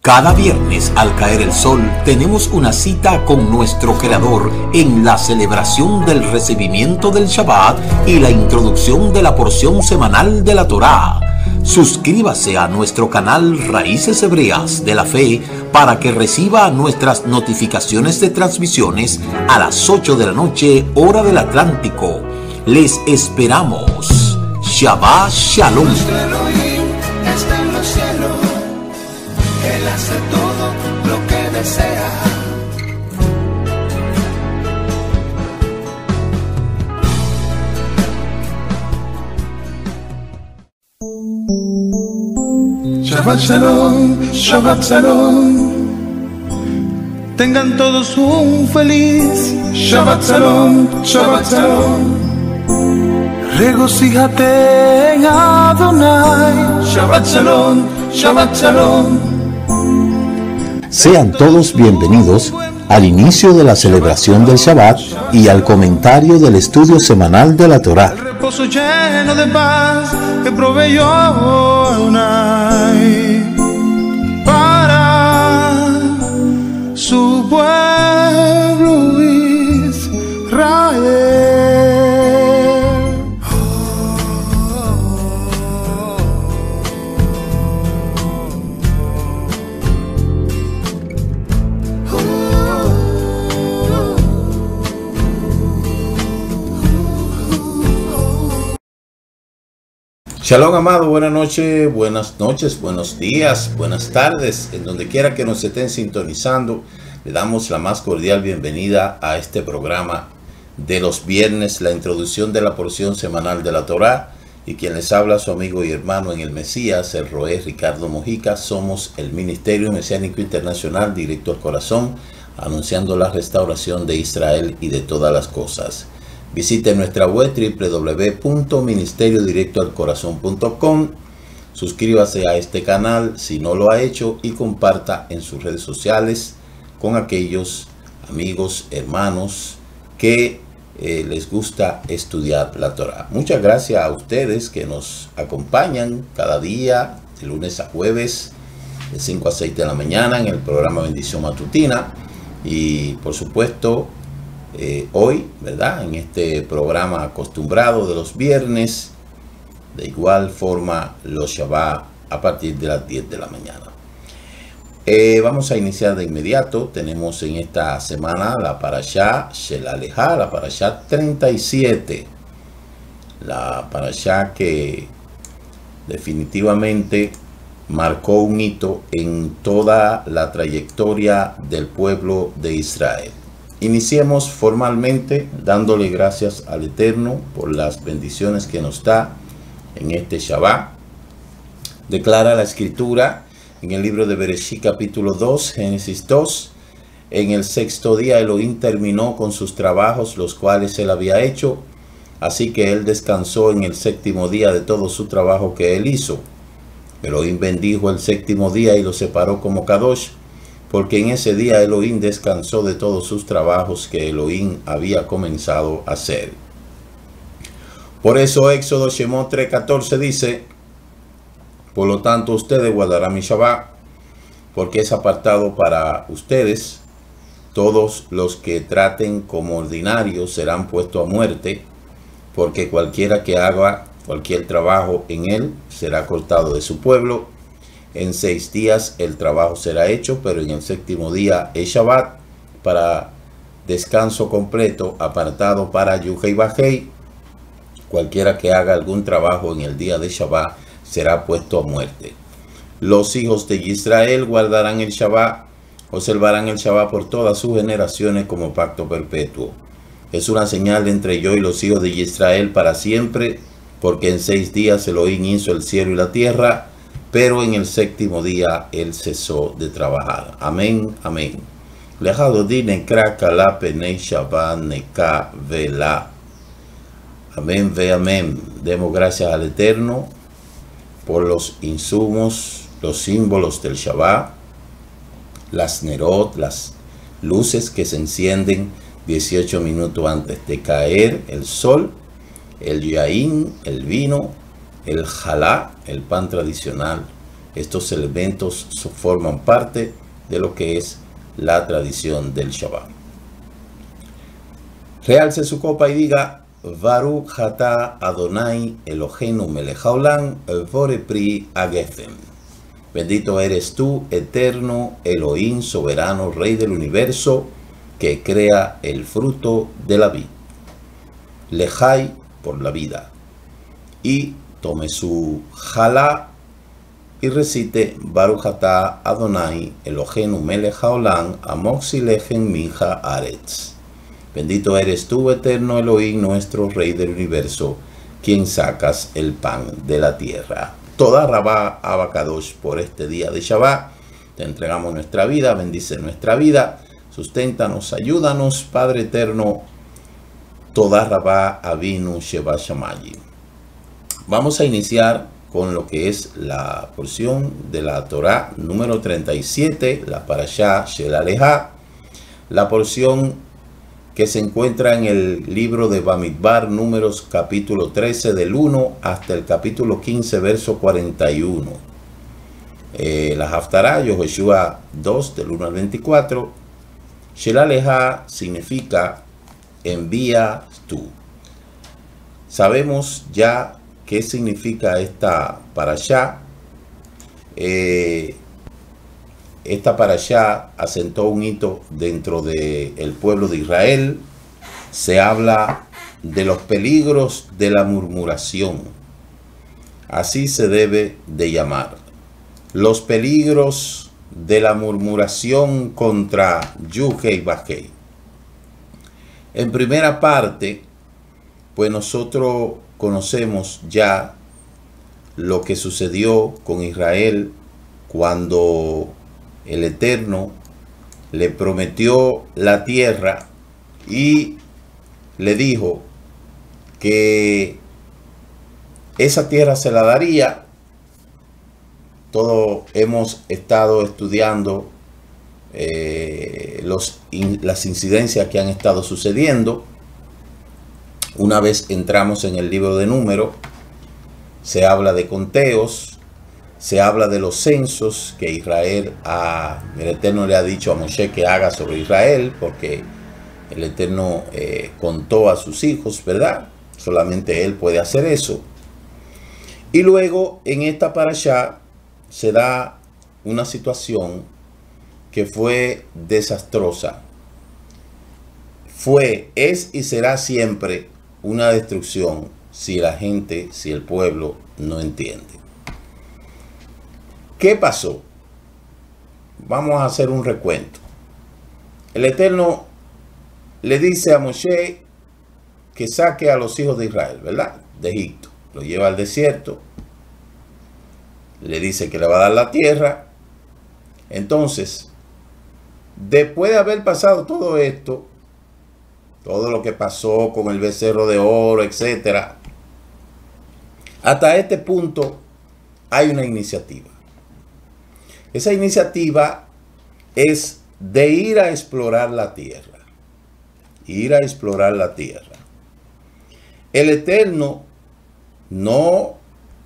Cada viernes al caer el sol tenemos una cita con nuestro Creador en la celebración del recibimiento del Shabbat y la introducción de la porción semanal de la Torá. Suscríbase a nuestro canal Raíces Hebreas de la Fe para que reciba nuestras notificaciones de transmisiones a las 8 de la noche, hora del Atlántico. Les esperamos. Shabbat Shalom. Está en los cielos, Él hace todo lo que desea. Shabbat Shalom, Shabbat Shalom. Tengan todos un feliz Shabbat Shalom, Shabbat Shalom. Regocíjate en Adonai. Shabbat Shalom, Shabbat Shalom. Sean todos bienvenidos al inicio de la celebración del Shabbat y al comentario del estudio semanal de la Torá. El reposo lleno de paz que proveyó Adonai para su pueblo Israel. Shalom, amado, buenas noches, buenos días, buenas tardes, en donde quiera que nos estén sintonizando. Le damos la más cordial bienvenida a este programa de los viernes, la introducción de la porción semanal de la Torá. Y quien les habla, su amigo y hermano en el Mesías, el Roé Ricardo Mojica. Somos el Ministerio Mesiánico Internacional Directo al Corazón, anunciando la restauración de Israel y de todas las cosas. Visite nuestra web www.ministeriodirectoalcorazon.com. Suscríbase a este canal si no lo ha hecho y comparta en sus redes sociales con aquellos amigos, hermanos que les gusta estudiar la Torá. Muchas gracias a ustedes que nos acompañan cada día, de lunes a jueves, de 5 a 6 de la mañana en el programa Bendición Matutina. Y por supuesto, hoy, ¿verdad?, en este programa acostumbrado de los viernes, de igual forma los Shabbat a partir de las 10 de la mañana. Vamos a iniciar de inmediato. Tenemos en esta semana la Parashá Shel Alejá, la Parashá 37, la Parashá que definitivamente marcó un hito en toda la trayectoria del pueblo de Israel. Iniciemos formalmente dándole gracias al Eterno por las bendiciones que nos da en este Shabbat. Declara la Escritura en el libro de Bereshit capítulo 2, Génesis 2. En el sexto día Elohim terminó con sus trabajos, los cuales él había hecho. Así que él descansó en el séptimo día de todo su trabajo que él hizo. Elohim bendijo el séptimo día y lo separó como Kadosh, porque en ese día Elohim descansó de todos sus trabajos que Elohim había comenzado a hacer. Por eso Éxodo Shemot 3:14 dice: por lo tanto ustedes guardarán mi Shabbat, porque es apartado para ustedes. Todos los que traten como ordinarios serán puestos a muerte, porque cualquiera que haga cualquier trabajo en él será cortado de su pueblo. En 6 días el trabajo será hecho, pero en el séptimo día es Shabbat, para descanso completo, apartado para Yuhei Bajei. Cualquiera que haga algún trabajo en el día de Shabbat será puesto a muerte. Los hijos de Israel guardarán el Shabbat, observarán el Shabbat por todas sus generaciones como pacto perpetuo. Es una señal entre yo y los hijos de Israel para siempre, porque en 6 días Elohim hizo el cielo y la tierra, pero en el séptimo día él cesó de trabajar. Amén, amén. Lejado nekra kala penei Shabbat neka vela. Amén, ve amén. Demos gracias al Eterno por los insumos, los símbolos del Shabbat, las nerot, las luces que se encienden 18 minutos antes de caer el sol, el yaín, el vino, el jalá, el pan tradicional, Estos elementos forman parte de lo que es la tradición del Shabbat. Realce su copa y diga: Baruch Atah Adonai Eloheinu melech haolam borei pri hagefen. Bendito eres tú, eterno Elohim, soberano, Rey del universo, que crea el fruto de la vid. Lejai, por la vida. Y tome su jalá y recite: Baruch Atah Adonai Eloheinu melech haolam amoxi lechen mincha aretz. Bendito eres tú, eterno Elohim, nuestro Rey del universo, quien sacas el pan de la tierra. Toda Rabá Abacadosh por este día de Shabbat. Te entregamos nuestra vida, bendice nuestra vida, susténtanos, ayúdanos, Padre eterno. Toda Rabá Avinu Sheba Shamayi. Vamos a iniciar con lo que es la porción de la Torá número 37, la Parashá Shel Alejá, la porción que se encuentra en el libro de Bamidbar, Números, capítulo 13, del 1 hasta el capítulo 15, verso 41. La Haftará, Yoshua 2, del 1 al 24. Shel Alejá significa envía tú. Sabemos ya qué significa esta parashá. Esta parashá asentó un hito dentro del pueblo de Israel. Se habla de los peligros de la murmuración. Así se debe de llamar. Los peligros de la murmuración contra Yuhei Bajei. En primera parte, pues nosotros conocemos ya lo que sucedió con Israel cuando el Eterno le prometió la tierra y le dijo que esa tierra se la daría. Todos hemos estado estudiando las incidencias que han estado sucediendo. Una vez entramos en el libro de Números, se habla de conteos. Se habla de los censos que el Eterno le ha dicho a Moshe que haga sobre Israel, porque el Eterno contó a sus hijos, ¿verdad? Solamente él puede hacer eso. Y luego en esta parashá se da una situación que fue desastrosa. Es y será siempre una destrucción si la gente, si el pueblo no entiende. ¿Qué pasó? Vamos a hacer un recuento. El Eterno le dice a Moshe que saque a los hijos de Israel, ¿verdad? De Egipto. Lo lleva al desierto. Le dice que le va a dar la tierra. Entonces, después de haber pasado todo esto, todo lo que pasó con el becerro de oro, etc., hasta este punto hay una iniciativa. Esa iniciativa es de ir a explorar la tierra. Ir a explorar la tierra. El Eterno no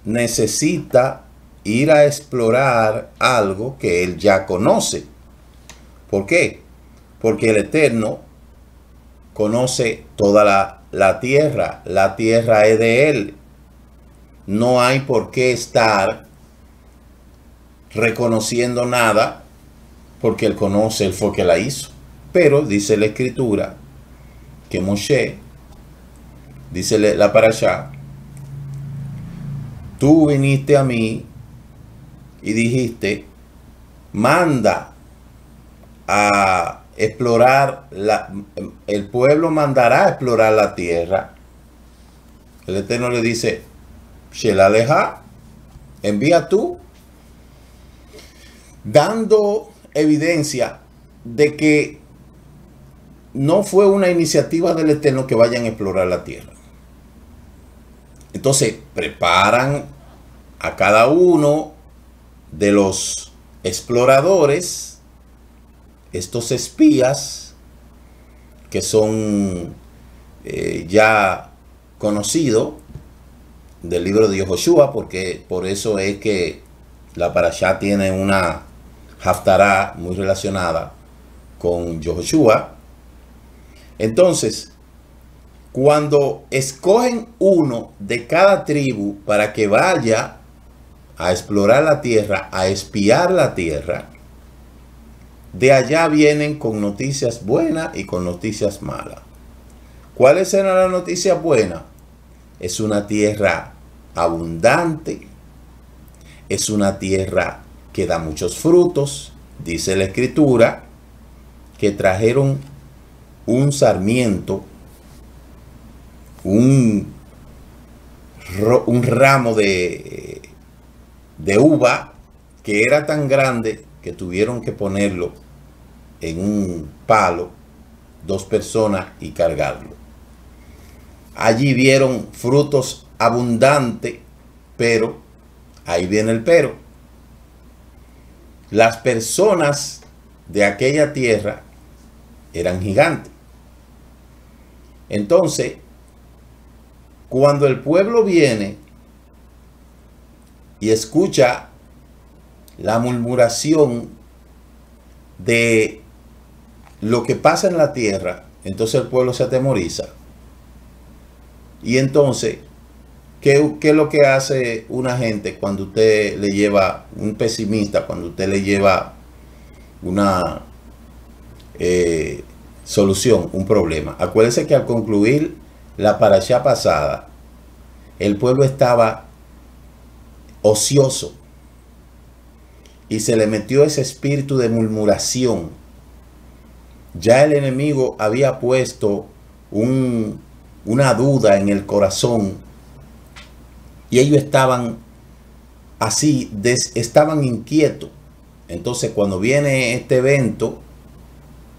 necesita ir a explorar algo que él ya conoce. ¿Por qué? Porque el Eterno conoce toda la tierra. La tierra es de él. No hay por qué estar reconociendo nada, porque él conoce, él fue que la hizo. Pero dice la escritura que Moshe, dice la parashá, tú viniste a mí y dijiste, manda a explorar, el pueblo mandará a explorar la tierra. El Eterno le dice, Shel Alejá, envía tú, dando evidencia de que no fue una iniciativa del Eterno que vayan a explorar la tierra. Entonces preparan a cada uno de los exploradores, estos espías que son ya conocidos del libro de Yoshua, porque por eso es que La parashá tiene una haftará muy relacionada con Yehoshua. Entonces, cuando escogen uno de cada tribu para que vaya a explorar la tierra, a espiar la tierra, de allá vienen con noticias buenas y con noticias malas. ¿Cuáles eran las noticias buenas? Es una tierra abundante, es una tierra que da muchos frutos. Dice la escritura que trajeron un sarmiento, un ramo de uva que era tan grande que tuvieron que ponerlo en un palo, 2 personas, y cargarlo. Allí vieron frutos abundantes, pero ahí viene el pero. Las personas de aquella tierra eran gigantes. Entonces, cuando el pueblo viene y escucha la murmuración de lo que pasa en la tierra, entonces el pueblo se atemoriza. Y entonces, ¿qué es lo que hace una gente cuando usted le lleva, un pesimista, cuando usted le lleva una solución, un problema? Acuérdese que al concluir la parashá pasada, el pueblo estaba ocioso y se le metió ese espíritu de murmuración. Ya el enemigo había puesto una duda en el corazón y ellos estaban así, estaban inquietos. Entonces, cuando viene este evento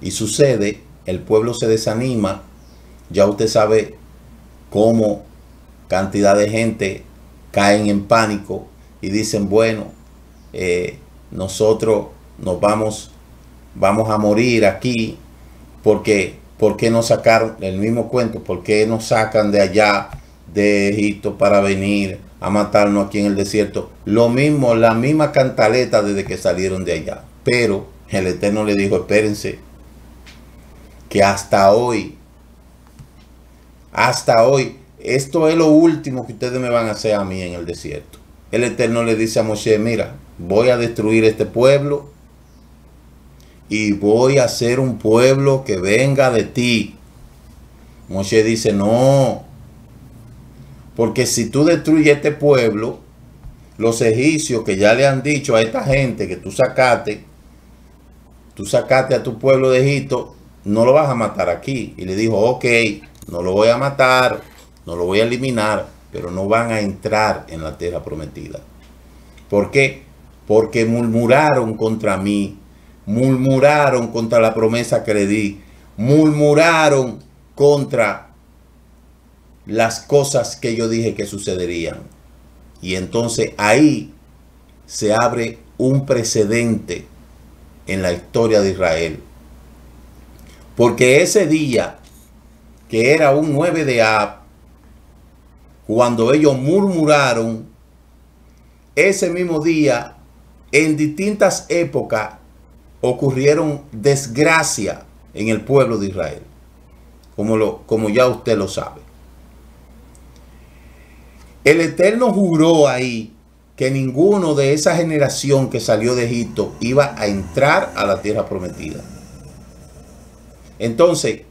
y sucede, el pueblo se desanima. Ya usted sabe cómo cantidad de gente caen en pánico y dicen, bueno, nosotros nos vamos a morir aquí, porque ¿por qué nos sacaron el mismo cuento? ¿Por qué nos sacan de allá de Egipto para venir a matarnos aquí en el desierto? Lo mismo, la misma cantaleta desde que salieron de allá. Pero el Eterno le dijo, espérense, que hasta hoy, esto es lo último que ustedes me van a hacer a mí en el desierto. El Eterno le dice a Moshe, mira, voy a destruir este pueblo y voy a hacer un pueblo que venga de ti. Moshe dice, no, porque si tú destruyes este pueblo, los egipcios que ya le han dicho a esta gente que tú sacaste a tu pueblo de Egipto, no lo vas a matar aquí. Y le dijo, ok, no lo voy a matar, no lo voy a eliminar, pero no van a entrar en la tierra prometida. ¿Por qué? Porque murmuraron contra mí, murmuraron contra la promesa que le di, murmuraron contra las cosas que yo dije que sucederían. Y entonces ahí se abre un precedente en la historia de Israel. Porque ese día, que era un 9 de Ab, cuando ellos murmuraron, ese mismo día, en distintas épocas, ocurrieron desgracia en el pueblo de Israel, como ya usted lo sabe. El Eterno juró ahí que ninguno de esa generación que salió de Egipto iba a entrar a la tierra prometida. Entonces,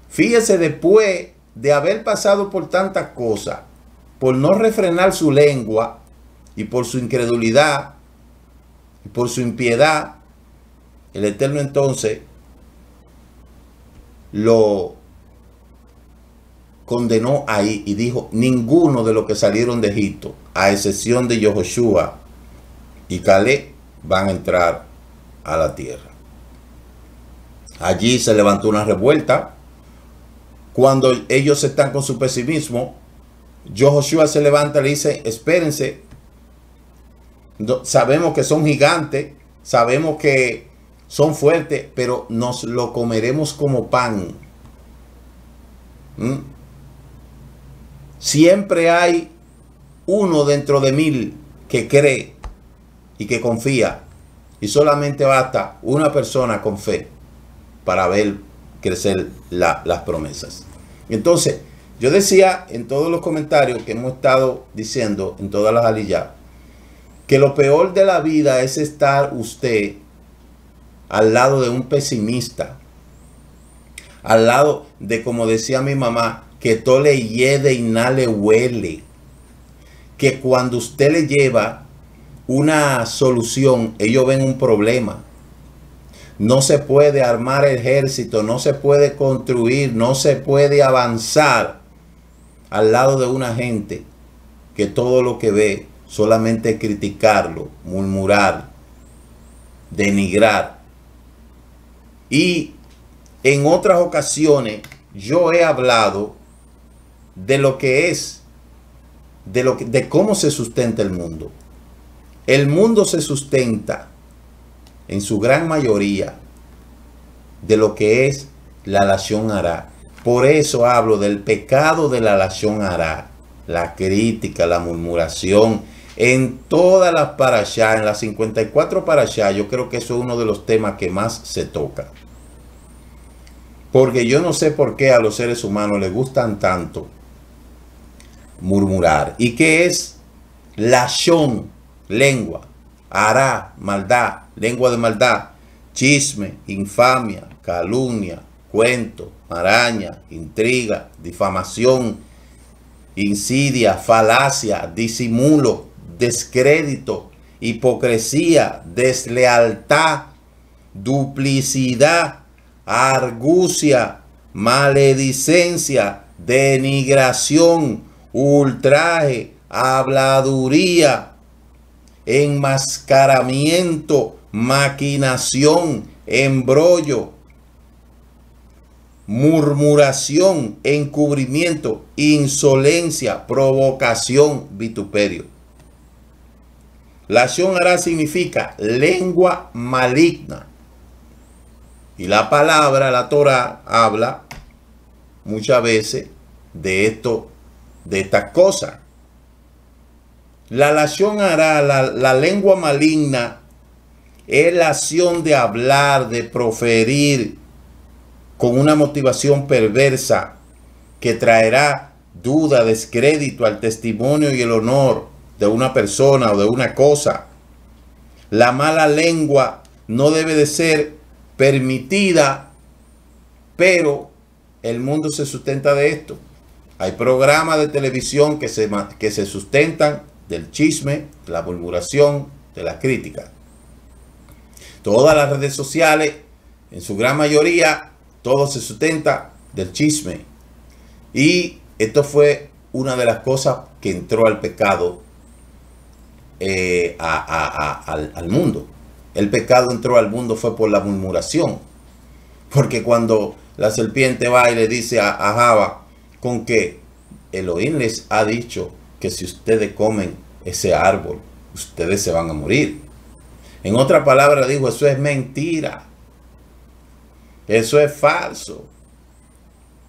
fíjese, después de haber pasado por tantas cosas, por no refrenar su lengua y por su incredulidad y por su impiedad, el Eterno entonces lo condenó ahí y dijo, ninguno de los que salieron de Egipto, a excepción de Yehoshua y Caleb, van a entrar a la tierra. Allí se levantó una revuelta. Cuando ellos están con su pesimismo, Yehoshua se levanta y le dice, espérense, sabemos que son gigantes, sabemos que son fuertes, pero nos lo comeremos como pan. Siempre hay uno dentro de 1000 que cree y que confía. Y solamente basta una persona con fe para ver crecer las promesas. Entonces, yo decía en todos los comentarios que hemos estado diciendo, en todas las aliyah, que lo peor de la vida es estar usted al lado de un pesimista, al lado de, como decía mi mamá, que todo le hiede y nada le huele, que cuando usted le lleva una solución, ellos ven un problema. No se puede armar ejército, no se puede construir, no se puede avanzar al lado de una gente que todo lo que ve solamente es criticarlo, murmurar, denigrar. Y en otras ocasiones yo he hablado de lo que es, de cómo se sustenta el mundo. El mundo se sustenta en su gran mayoría de lo que es la lashon hará. Por eso hablo del pecado de la lashon hará, la crítica, la murmuración, en todas las parashá, en las 54 parashá. Yo creo que eso es uno de los temas que más se toca. Porque yo no sé por qué a los seres humanos les gustan tanto murmurar. ¿Y qué es lashon? Lengua. Hará, maldad, lengua de maldad, chisme, infamia, calumnia, cuento, maraña, intriga, difamación, insidia, falacia, disimulo, descrédito, hipocresía, deslealtad, duplicidad, argucia, maledicencia, denigración, ultraje, habladuría, enmascaramiento, maquinación, embrollo, murmuración, encubrimiento, insolencia, provocación, vituperio. Lashon hará significa lengua maligna. Y la palabra, la Torah, habla muchas veces de esto, de estas cosas. La lashon hará, la lengua maligna, es la acción de hablar, de proferir con una motivación perversa que traerá duda, descrédito al testimonio y el honor de una persona o de una cosa. La mala lengua no debe de ser permitida, pero el mundo se sustenta de esto. Hay programas de televisión que se sustentan del chisme, de la murmuración, de la crítica. Todas las redes sociales, en su gran mayoría, todo se sustenta del chisme. Y esto fue una de las cosas que entró al pecado al mundo. El pecado entró al mundo fue por la murmuración. Porque cuando la serpiente va y le dice a Java, con que Elohim les ha dicho que si ustedes comen ese árbol, ustedes se van a morir. En otra palabra dijo, eso es mentira. Eso es falso.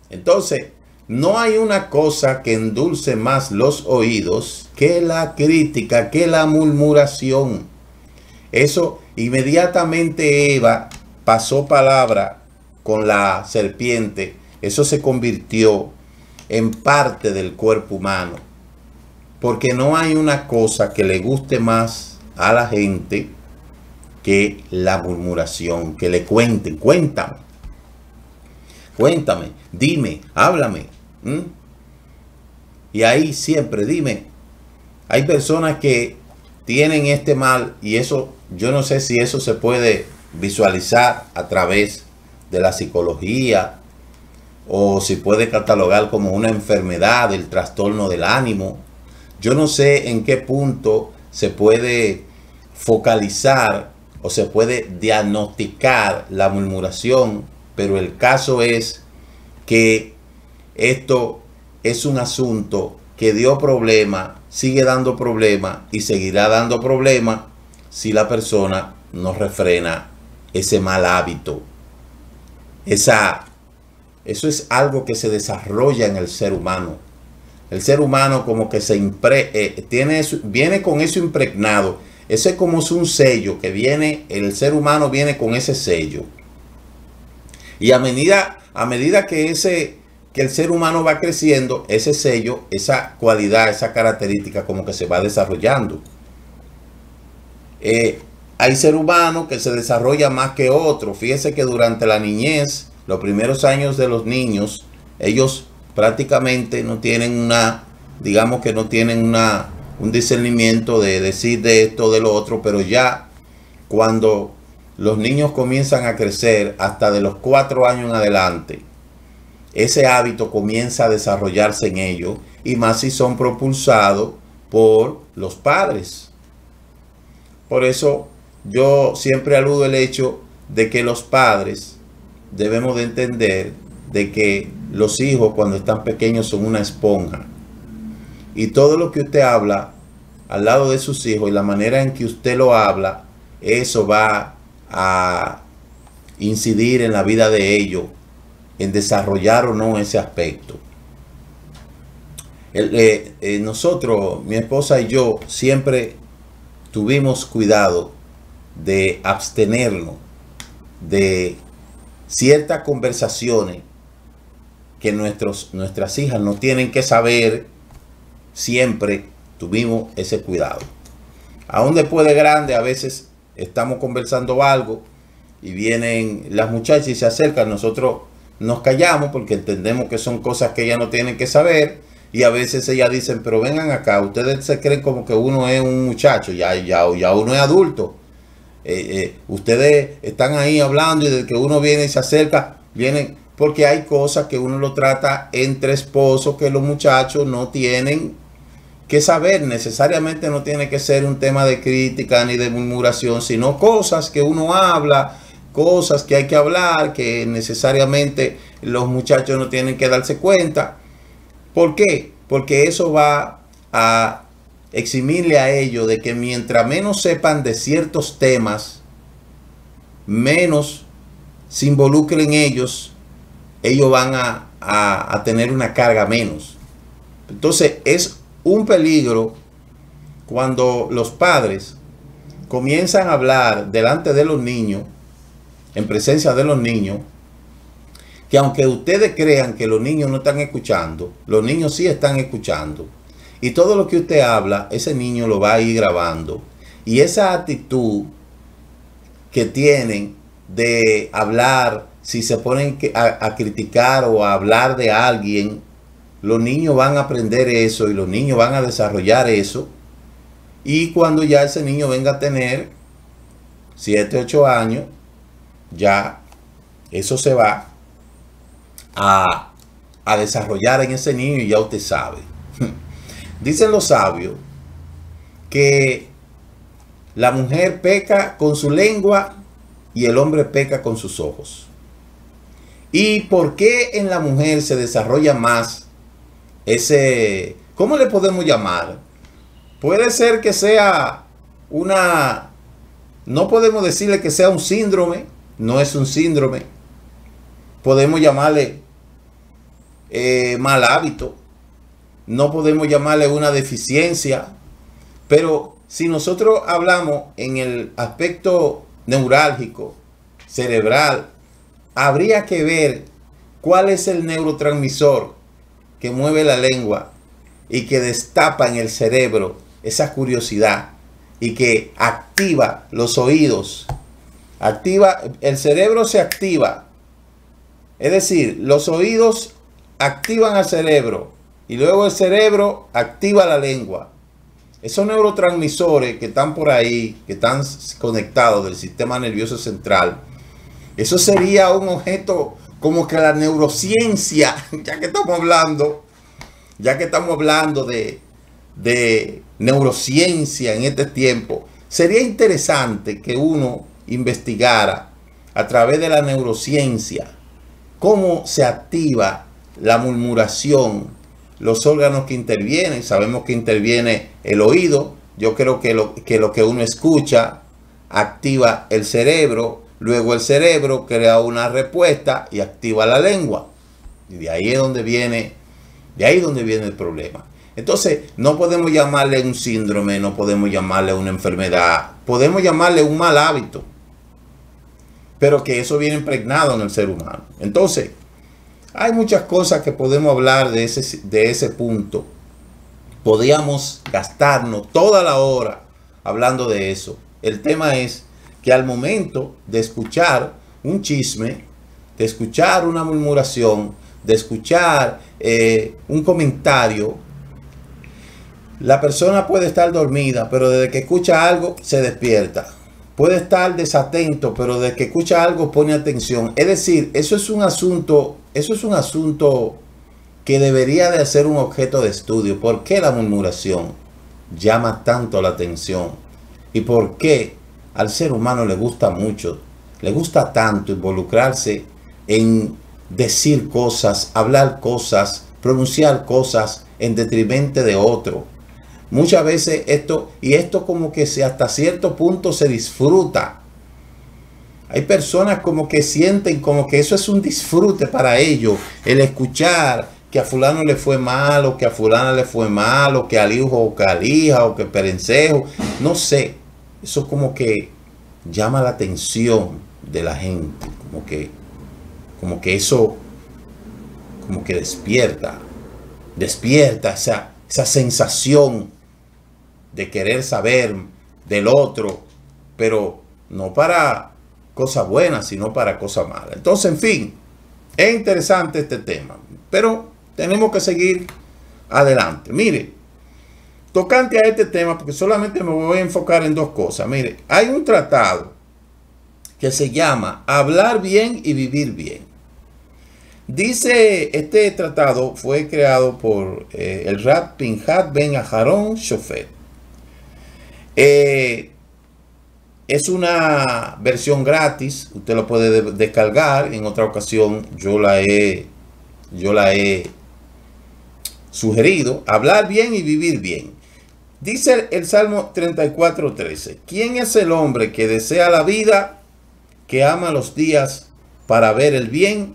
Entonces, no hay una cosa que endulce más los oídos que la crítica, que la murmuración. Eso inmediatamente Eva pasó palabra con la serpiente. Eso se convirtió en parte del cuerpo humano. Porque no hay una cosa que le guste más a la gente que la murmuración, que le cuenten, cuéntame, dime, háblame. Y ahí siempre, dime, hay personas que tienen este mal y eso, yo no sé si eso se puede visualizar a través de la psicología o si puede catalogar como una enfermedad del trastorno del ánimo. Yo no sé en qué punto se puede focalizar o se puede diagnosticar la murmuración, pero el caso es que esto es un asunto que dio problema, sigue dando problema y seguirá dando problema si la persona no refrena ese mal hábito. Eso es algo que se desarrolla en el ser humano. El ser humano como que viene con eso impregnado. Ese es como es un sello que viene, el ser humano viene con ese sello. Y a medida que el ser humano va creciendo, ese sello, esa cualidad, esa característica como que se va desarrollando. Hay ser humano que se desarrolla más que otro. Fíjese que durante la niñez, los primeros años de los niños, ellos prácticamente no tienen digamos que no tienen un discernimiento de decir de esto, de lo otro, pero ya cuando los niños comienzan a crecer, hasta de los 4 años en adelante, ese hábito comienza a desarrollarse en ellos, y más si son propulsados por los padres. Por eso yo siempre aludo el hecho de que los padres debemos de entender de que los hijos cuando están pequeños son una esponja. Y todo lo que usted habla al lado de sus hijos y la manera en que usted lo habla, eso va a incidir en la vida de ellos, en desarrollar o no ese aspecto. Nosotros, mi esposa y yo, siempre tuvimos cuidado de abstenernos de ciertas conversaciones que nuestras hijas no tienen que saber. Siempre tuvimos ese cuidado. Aún después de grande, a veces estamos conversando algo y vienen las muchachas y se acercan. Nosotros nos callamos porque entendemos que son cosas que ellas no tienen que saber. Y a veces ellas dicen, pero vengan acá, ustedes se creen como que uno es un muchacho, ya uno es adulto. Ustedes están ahí hablando y desde que uno viene y se acerca, vienen, porque hay cosas que uno lo trata entre esposos que los muchachos no tienen que saber. Necesariamente no tiene que ser un tema de crítica ni de murmuración, sino cosas que uno habla, cosas que hay que hablar, que necesariamente los muchachos no tienen que darse cuenta. ¿Por qué? Porque eso va a eximirle a ellos de que mientras menos sepan de ciertos temas, menos se involucren ellos van a tener una carga menos. Entonces es un peligro cuando los padres comienzan a hablar delante de los niños, en presencia de los niños, que aunque ustedes crean que los niños no están escuchando, los niños sí están escuchando. Y todo lo que usted habla, ese niño lo va a ir grabando. Y esa actitud que tienen de hablar, si se ponen a criticar o a hablar de alguien, los niños van a aprender eso y los niños van a desarrollar eso. Y cuando ya ese niño venga a tener 7, 8 años, ya eso se va a desarrollar en ese niño y ya usted sabe. Dicen los sabios que la mujer peca con su lengua y el hombre peca con sus ojos. ¿Y por qué en la mujer se desarrolla más ese, cómo le podemos llamar? Puede ser que sea no podemos decirle que sea un síndrome, no es un síndrome. Podemos llamarle mal hábito, no podemos llamarle una deficiencia, pero si nosotros hablamos en el aspecto neurálgico, cerebral, habría que ver cuál es el neurotransmisor que mueve la lengua y que destapa en el cerebro esa curiosidad y que activa los oídos. El cerebro se activa. Es decir, los oídos activan al cerebro y luego el cerebro activa la lengua. Esos neurotransmisores que están por ahí, que están conectados del sistema nervioso central, eso sería un objeto como que la neurociencia, ya que estamos hablando de neurociencia en este tiempo, sería interesante que uno investigara a través de la neurociencia cómo se activa la murmuración, los órganos que intervienen. Sabemos que interviene el oído. Yo creo que lo que uno escucha activa el cerebro, luego el cerebro crea una respuesta y activa la lengua. Y de ahí es donde viene el problema. Entonces, no podemos llamarle un síndrome, no podemos llamarle una enfermedad, podemos llamarle un mal hábito, pero que eso viene impregnado en el ser humano. Entonces, hay muchas cosas que podemos hablar de ese punto. Podríamos gastarnos toda la hora hablando de eso. El tema es que al momento de escuchar un chisme, de escuchar una murmuración, de escuchar un comentario, la persona puede estar dormida, pero desde que escucha algo se despierta. Puede estar desatento, pero desde que escucha algo pone atención. Es decir, eso es un asunto que debería de ser un objeto de estudio. ¿Por qué la murmuración llama tanto la atención? ¿Y por qué al ser humano le gusta mucho, le gusta tanto involucrarse en decir cosas, hablar cosas, pronunciar cosas en detrimento de otro? Muchas veces esto como que hasta cierto punto se disfruta. Hay personas como que sienten como que eso es un disfrute para ellos, el escuchar que a fulano le fue mal, o que a fulana le fue mal, o que al hijo, o que a la hija, o que perencejo, no sé. Eso como que llama la atención de la gente, como que eso, como que despierta esa sensación de querer saber del otro, pero no para cosas buenas, sino para cosas malas. Entonces, en fin, es interesante este tema, pero tenemos que seguir adelante. Mire, tocante a este tema, porque solamente me voy a enfocar en dos cosas. Mire, hay un tratado que se llama Hablar bien y vivir bien. Dice, este tratado fue creado por el Rab Pinhat Ben Aharon Shofet. Es una versión gratis, usted lo puede descargar. En otra ocasión yo la he sugerido. Hablar bien y vivir bien. Dice el Salmo 34:13: ¿Quién es el hombre que desea la vida, que ama los días para ver el bien?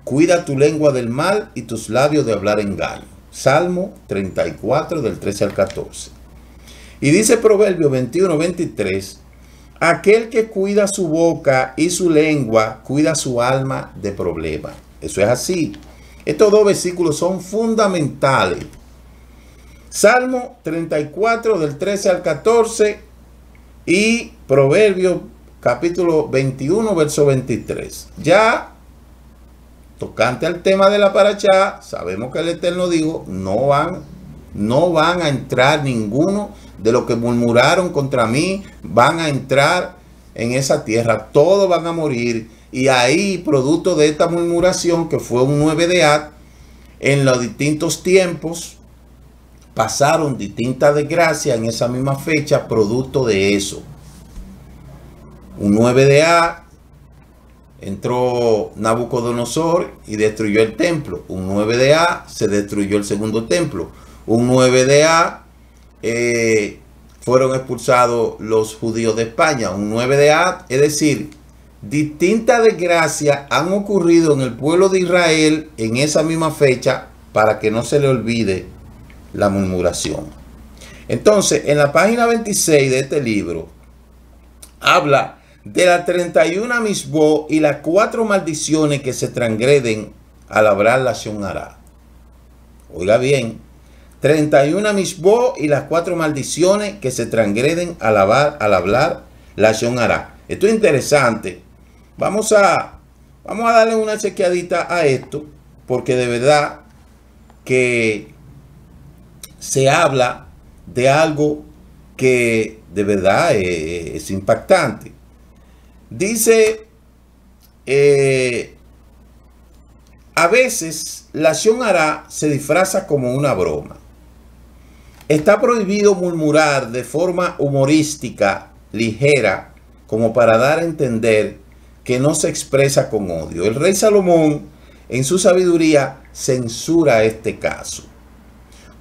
Cuida tu lengua del mal y tus labios de hablar engaño. Salmo 34 del 13 al 14. Y dice Proverbio 21:23: aquel que cuida su boca y su lengua, cuida su alma de problemas. Eso es así. Estos dos versículos son fundamentales. Salmo 34 del 13 al 14 y Proverbio capítulo 21 verso 23. Ya tocante al tema de la parashá, sabemos que el Eterno dijo, no van a entrar ninguno de los que murmuraron contra mí, van a entrar en esa tierra, todos van a morir. Y ahí, producto de esta murmuración, que fue un 9 de Ad, en los distintos tiempos, pasaron distintas desgracias en esa misma fecha, producto de eso. Un 9 de Ad, entró Nabucodonosor y destruyó el templo. Un 9 de Ad, se destruyó el segundo templo. Un 9 de Ad, fueron expulsados los judíos de España. Un 9 de Ad, es decir, distintas desgracias han ocurrido en el pueblo de Israel en esa misma fecha, para que no se le olvide la murmuración. Entonces, en la página 26 de este libro, habla de las 31 misbó y las 4 maldiciones que se transgreden al hablar la Lashon Hará. Oiga bien, 31 misbó y las 4 maldiciones que se transgreden al hablar la Lashon Hará. Esto es interesante. Vamos a darle una chequeadita a esto, porque de verdad que se habla de algo que de verdad es impactante. Dice, a veces la Lashon Hará se disfraza como una broma. Está prohibido murmurar de forma humorística, ligera, como para dar a entender que no se expresa con odio. El rey Salomón, en su sabiduría, censura este caso.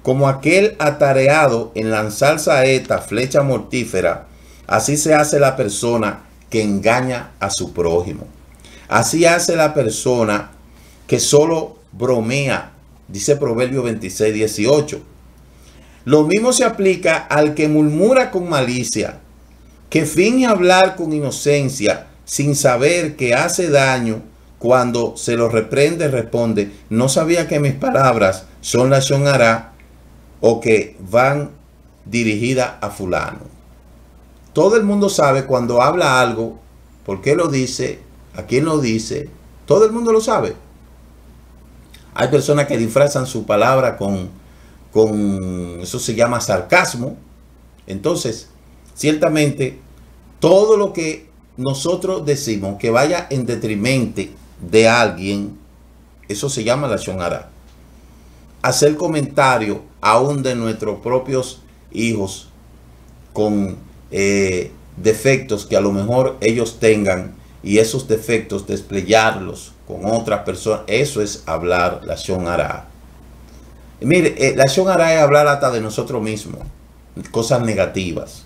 Como aquel atareado en lanzar saeta, flecha mortífera, así se hace la persona que engaña a su prójimo. Así hace la persona que solo bromea, dice Proverbio 26:18. Lo mismo se aplica al que murmura con malicia, que finge hablar con inocencia sin saber que hace daño. Cuando se lo reprende, responde: no sabía que mis palabras son lashon hará o que van dirigidas a fulano. Todo el mundo sabe cuando habla algo, por qué lo dice, a quién lo dice. Todo el mundo lo sabe. Hay personas que disfrazan su palabra con eso se llama sarcasmo. Entonces, ciertamente, todo lo que nosotros decimos que vaya en detrimento de alguien, eso se llama lashon hará. Hacer comentario aún de nuestros propios hijos con defectos que a lo mejor ellos tengan, y esos defectos desplegarlos con otras personas, eso es hablar lashon hará. Mire, lashon hará es hablar hasta de nosotros mismos, cosas negativas.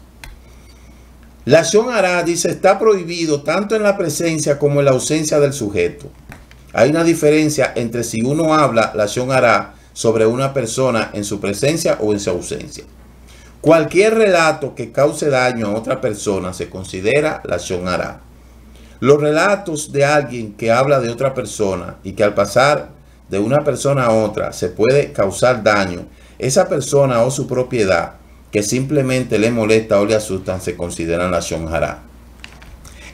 Lashon hará, dice, está prohibido tanto en la presencia como en la ausencia del sujeto. Hay una diferencia entre si uno habla lashon hará sobre una persona en su presencia o en su ausencia. Cualquier relato que cause daño a otra persona se considera lashon hará. Los relatos de alguien que habla de otra persona y que al pasar de una persona a otra se puede causar daño, esa persona o su propiedad que simplemente le molesta o le asustan, se consideran lashon hará.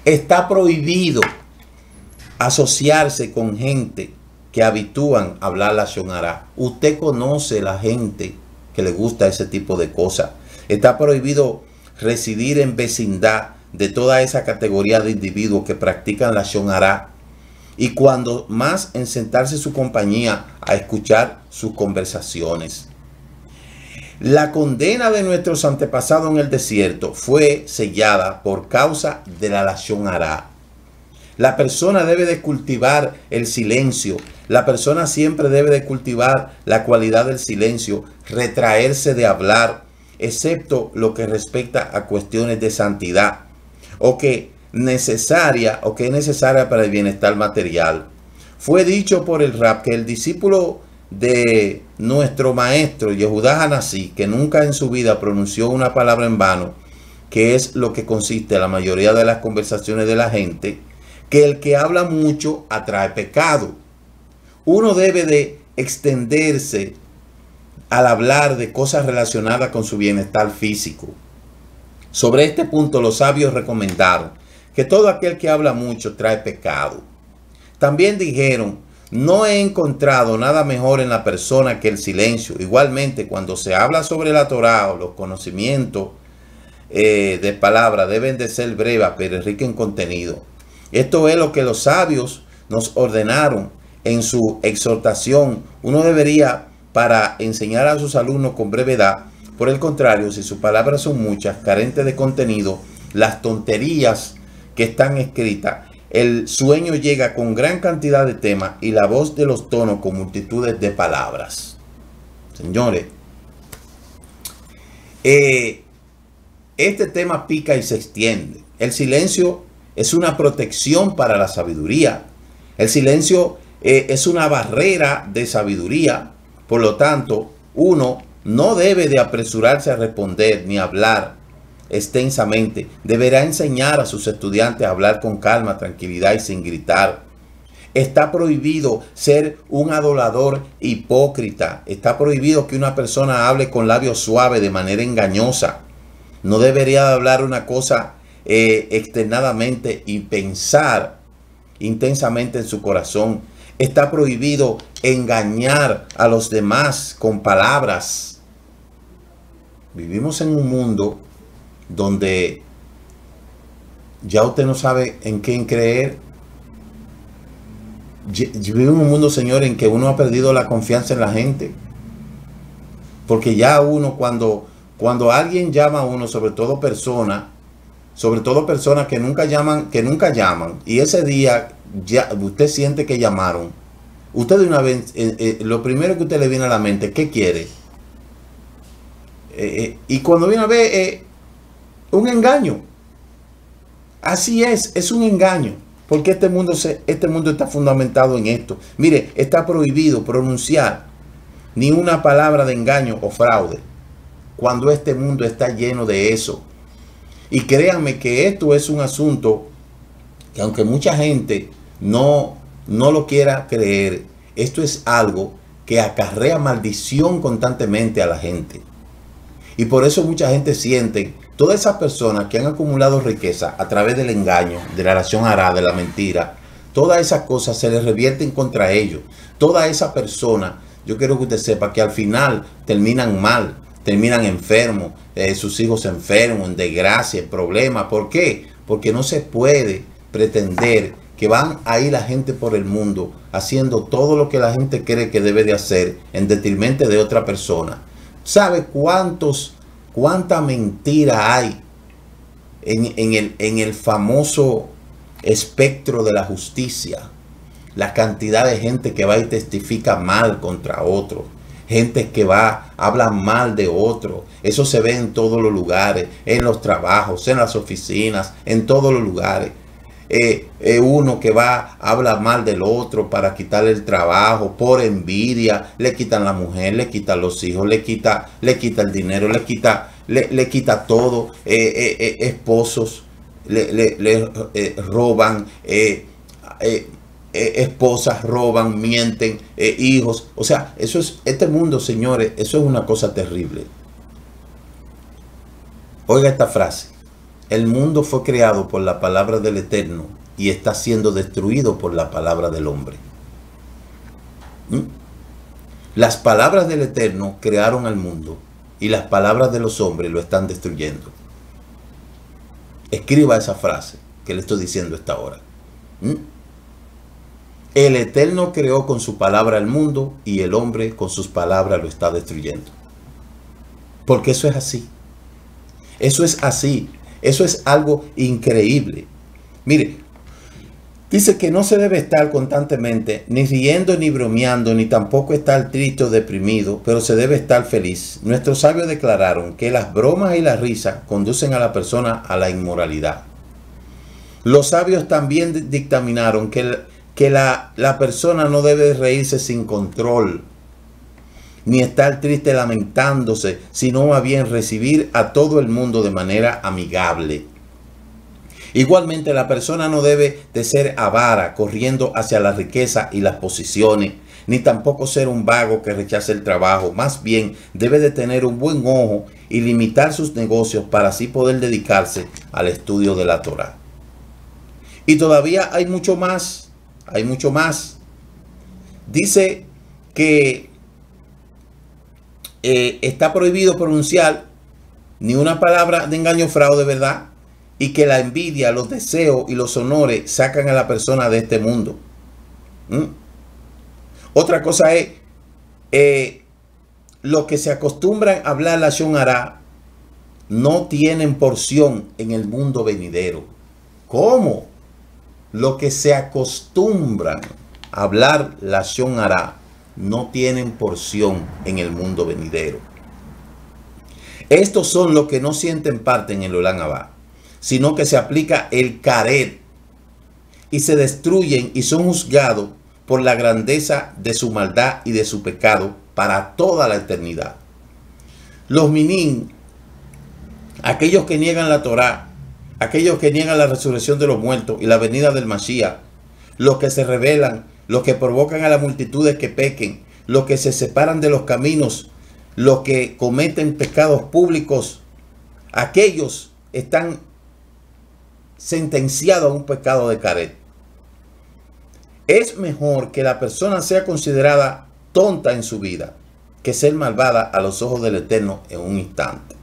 Está prohibido asociarse con gente que habitúan a hablar lashon hará. Usted conoce la gente que le gusta ese tipo de cosas. Está prohibido residir en vecindad de toda esa categoría de individuos que practican lashon hará, y cuando más en sentarse en su compañía a escuchar sus conversaciones. La condena de nuestros antepasados en el desierto fue sellada por causa de la lashon hará. La persona debe de cultivar el silencio. La persona siempre debe de cultivar la cualidad del silencio, retraerse de hablar, excepto lo que respecta a cuestiones de santidad o que es necesaria para el bienestar material. Fue dicho por el Rab que el discípulo de nuestro maestro Yehudá Hanasí, que nunca en su vida pronunció una palabra en vano, que es lo que consiste la mayoría de las conversaciones de la gente, que el que habla mucho atrae pecado. Uno debe de extenderse al hablar de cosas relacionadas con su bienestar físico. Sobre este punto los sabios recomendaron que todo aquel que habla mucho trae pecado. También dijeron: no he encontrado nada mejor en la persona que el silencio. Igualmente, cuando se habla sobre la Torá o los conocimientos de palabra, deben de ser breves pero ricos en contenido. Esto es lo que los sabios nos ordenaron en su exhortación. Uno debería, para enseñar a sus alumnos con brevedad. Por el contrario, si sus palabras son muchas, carentes de contenido, las tonterías que están escritas, el sueño llega con gran cantidad de temas y la voz de los tonos con multitudes de palabras. Señores, este tema pica y se extiende. El silencio es una protección para la sabiduría. El silencio es una barrera de sabiduría. Por lo tanto, uno no debe de apresurarse a responder ni hablar extensamente. Deberá enseñar a sus estudiantes a hablar con calma, tranquilidad y sin gritar. Está prohibido ser un adorador hipócrita. Está prohibido que una persona hable con labios suaves de manera engañosa. No debería de hablar una cosa externadamente y pensar intensamente en su corazón. Está prohibido engañar a los demás con palabras. Vivimos en un mundo donde ya usted no sabe en quién creer. Vivimos en un mundo, señor, en que uno ha perdido la confianza en la gente. Porque ya uno, cuando alguien llama a uno, sobre todo personas que nunca llaman, y ese día ya usted siente que llamaron, usted de una vez, lo primero que usted le viene a la mente, ¿qué quiere? Y cuando viene a ver, un engaño. Así es un engaño. Porque este mundo está fundamentado en esto. Mire, está prohibido pronunciar ni una palabra de engaño o fraude. cuando este mundo está lleno de eso. Y créanme que esto es un asunto que, aunque mucha gente no lo quiera creer, esto es algo que acarrea maldición constantemente a la gente. Y por eso mucha gente siente, todas esas personas que han acumulado riqueza a través del engaño, de la lashon hará, de la mentira, todas esas cosas se les revierten contra ellos. Toda esa persona, yo quiero que usted sepa que al final terminan mal, terminan enfermos, sus hijos enfermos, en desgracia, en problemas. ¿Por qué? Porque no se puede pretender que van a ir la gente por el mundo haciendo todo lo que la gente cree que debe de hacer en detrimento de otra persona. ¿Sabe cuánta mentira hay en el famoso espectro de la justicia? La cantidad de gente que va y testifica mal contra otro. Gente que va, habla mal de otro. Eso se ve en todos los lugares, en los trabajos, en las oficinas, en todos los lugares. Uno que va, habla mal del otro para quitarle el trabajo, por envidia, le quitan la mujer, le quitan los hijos, le quita el dinero, le quita todo. Esposos le roban, esposas roban, mienten, hijos. O sea, eso es, este mundo, señores, eso es una cosa terrible. Oiga esta frase: el mundo fue creado por la palabra del Eterno y está siendo destruido por la palabra del hombre. Las palabras del Eterno crearon al mundo y las palabras de los hombres lo están destruyendo. Escriba esa frase que le estoy diciendo a esta hora. El Eterno creó con su palabra el mundo y el hombre con sus palabras lo está destruyendo. Porque eso es así. Eso es así. Eso es algo increíble. Mire, dice que no se debe estar constantemente ni riendo ni bromeando, ni tampoco estar triste o deprimido, pero se debe estar feliz. Nuestros sabios declararon que las bromas y la risa conducen a la persona a la inmoralidad. Los sabios también dictaminaron que la persona no debe reírse sin control, ni estar triste lamentándose, sino más bien recibir a todo el mundo de manera amigable. Igualmente, la persona no debe de ser avara, corriendo hacia la riqueza y las posiciones, ni tampoco ser un vago que rechace el trabajo. Más bien, debe de tener un buen ojo y limitar sus negocios para así poder dedicarse al estudio de la Torá. Y todavía hay mucho más. Hay mucho más. Dice que está prohibido pronunciar ni una palabra de engaño o fraude, ¿verdad? Y que la envidia, los deseos y los honores sacan a la persona de este mundo. Otra cosa es, los que se acostumbran a hablar lashon hará no tienen porción en el mundo venidero. ¿Cómo? Los que se acostumbran a hablar lashon hará no tienen porción en el mundo venidero. Estos son los que no sienten parte en el Olam Abba, sino que se aplica el caret y se destruyen y son juzgados por la grandeza de su maldad y de su pecado para toda la eternidad. Los minín, aquellos que niegan la Torá, aquellos que niegan la resurrección de los muertos y la venida del Mashiach, los que se rebelan, los que provocan a las multitudes que pequen, los que se separan de los caminos, los que cometen pecados públicos, aquellos están sentenciados a un pecado de caret. Es mejor que la persona sea considerada tonta en su vida que ser malvada a los ojos del Eterno en un instante.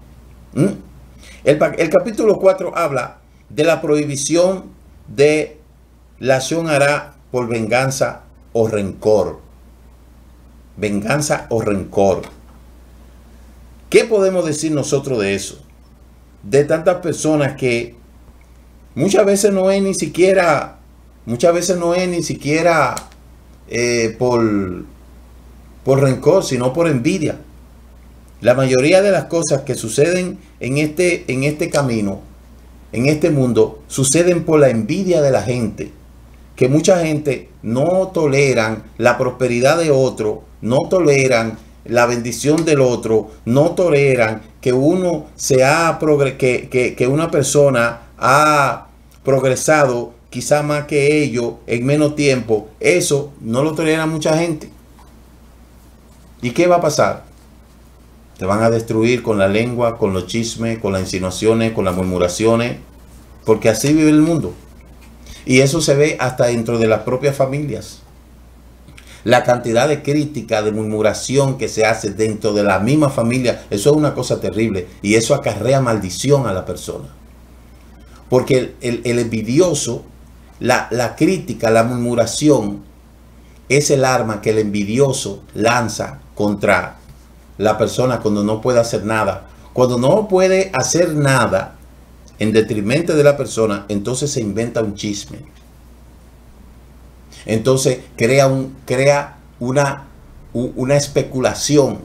El capítulo 4 habla de la prohibición de lashon hará por venganza o rencor. Venganza o rencor. ¿Qué podemos decir nosotros de eso? De tantas personas que muchas veces no es ni siquiera por rencor, sino por envidia. La mayoría de las cosas que suceden en este camino, en este mundo, suceden por la envidia de la gente. Que mucha gente no toleran la prosperidad de otro, no toleran la bendición del otro, no toleran que uno que una persona ha progresado quizá más que ellos en menos tiempo. Eso no lo tolera mucha gente. ¿Y qué va a pasar? Te van a destruir con la lengua, con los chismes, con las insinuaciones, con las murmuraciones, porque así vive el mundo. Y eso se ve hasta dentro de las propias familias. La cantidad de crítica, de murmuración que se hace dentro de la misma familia, eso es una cosa terrible. Y eso acarrea maldición a la persona. Porque el envidioso, la crítica, la murmuración, es el arma que el envidioso lanza contra la persona cuando no puede hacer nada. Cuando no puede hacer nada en detrimento de la persona, entonces se inventa un chisme. Entonces crea una especulación.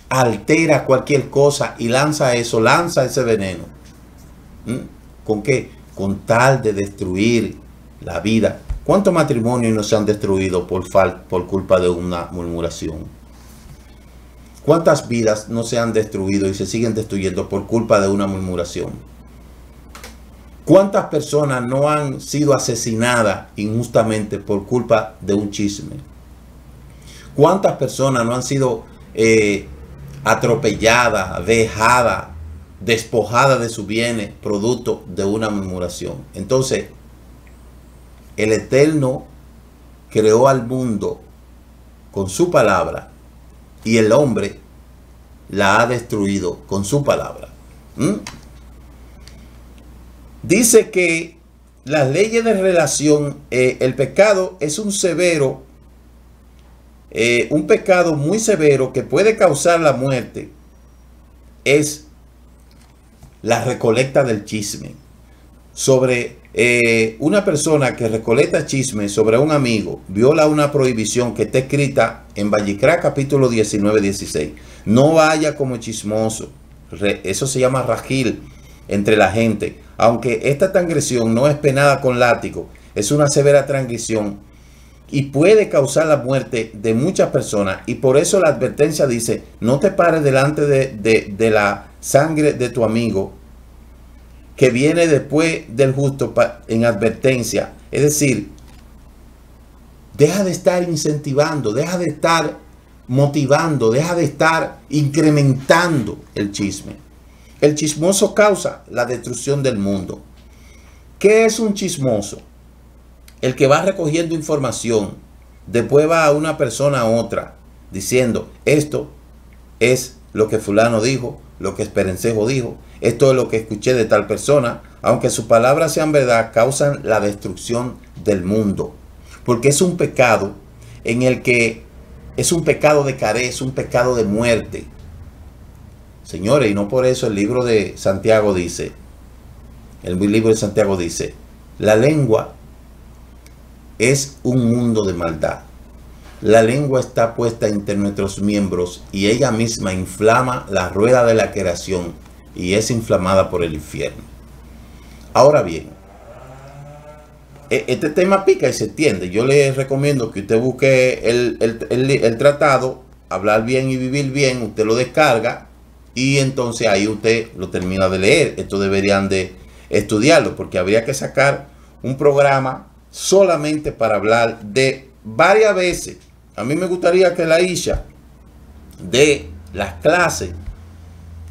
Altera cualquier cosa y lanza ese veneno. ¿Con qué? Con tal de destruir la vida. ¿Cuántos matrimonios no se han destruido por culpa de una murmuración? ¿Cuántas vidas no se han destruido y se siguen destruyendo por culpa de una murmuración? ¿Cuántas personas no han sido asesinadas injustamente por culpa de un chisme? ¿Cuántas personas no han sido atropelladas, vejadas, despojadas de sus bienes producto de una murmuración? Entonces, el Eterno creó al mundo con su palabra y el hombre la ha destruido con su palabra. Dice que las leyes de relación, el pecado es un pecado muy severo que puede causar la muerte. Es la recolecta del chisme. Sobre una persona que recolecta chisme sobre un amigo, viola una prohibición que está escrita en Vallicrá capítulo 19-16. No vaya como chismoso. Eso se llama rajil entre la gente. Aunque esta transgresión no es penada con látigo, es una severa transgresión y puede causar la muerte de muchas personas. Y por eso la advertencia dice, no te pares delante de la sangre de tu amigo, que viene después del justo en advertencia. Es decir, deja de estar incentivando, deja de estar motivando, deja de estar incrementando el chisme. El chismoso causa la destrucción del mundo. ¿Qué es un chismoso? El que va recogiendo información, después va a una persona a otra, diciendo, esto es lo que fulano dijo, lo que Esperencejo dijo, esto es lo que escuché de tal persona. Aunque sus palabras sean verdad, causan la destrucción del mundo. Porque es un pecado en el que es un pecado de carez, un pecado de muerte. Señores, y no por eso el libro de Santiago dice, la lengua es un mundo de maldad. La lengua está puesta entre nuestros miembros y ella misma inflama la rueda de la creación y es inflamada por el infierno. Ahora bien, este tema pica y se entiende. Yo les recomiendo que usted busque el tratado, Hablar Bien y Vivir Bien, usted lo descarga y entonces ahí usted lo termina de leer. Esto deberían de estudiarlo porque habría que sacar un programa solamente para hablar de varias veces. A mí me gustaría que la Isha de las clases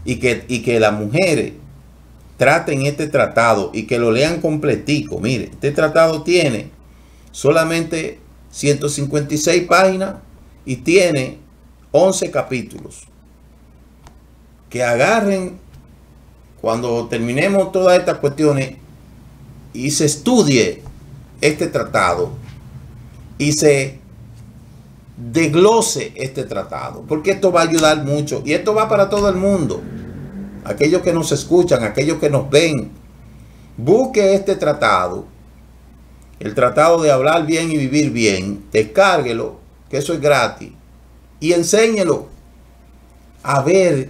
y que las mujeres traten este tratado y que lo lean completico. Mire, este tratado tiene solamente 156 páginas y tiene 11 capítulos. Que agarren cuando terminemos todas estas cuestiones y se estudie este tratado y se desglose este tratado, porque esto va a ayudar mucho y esto va para todo el mundo. Aquellos que nos escuchan, aquellos que nos ven, busque este tratado, el tratado de Hablar Bien y Vivir Bien, descárguelo, que eso es gratis, y enséñelo a ver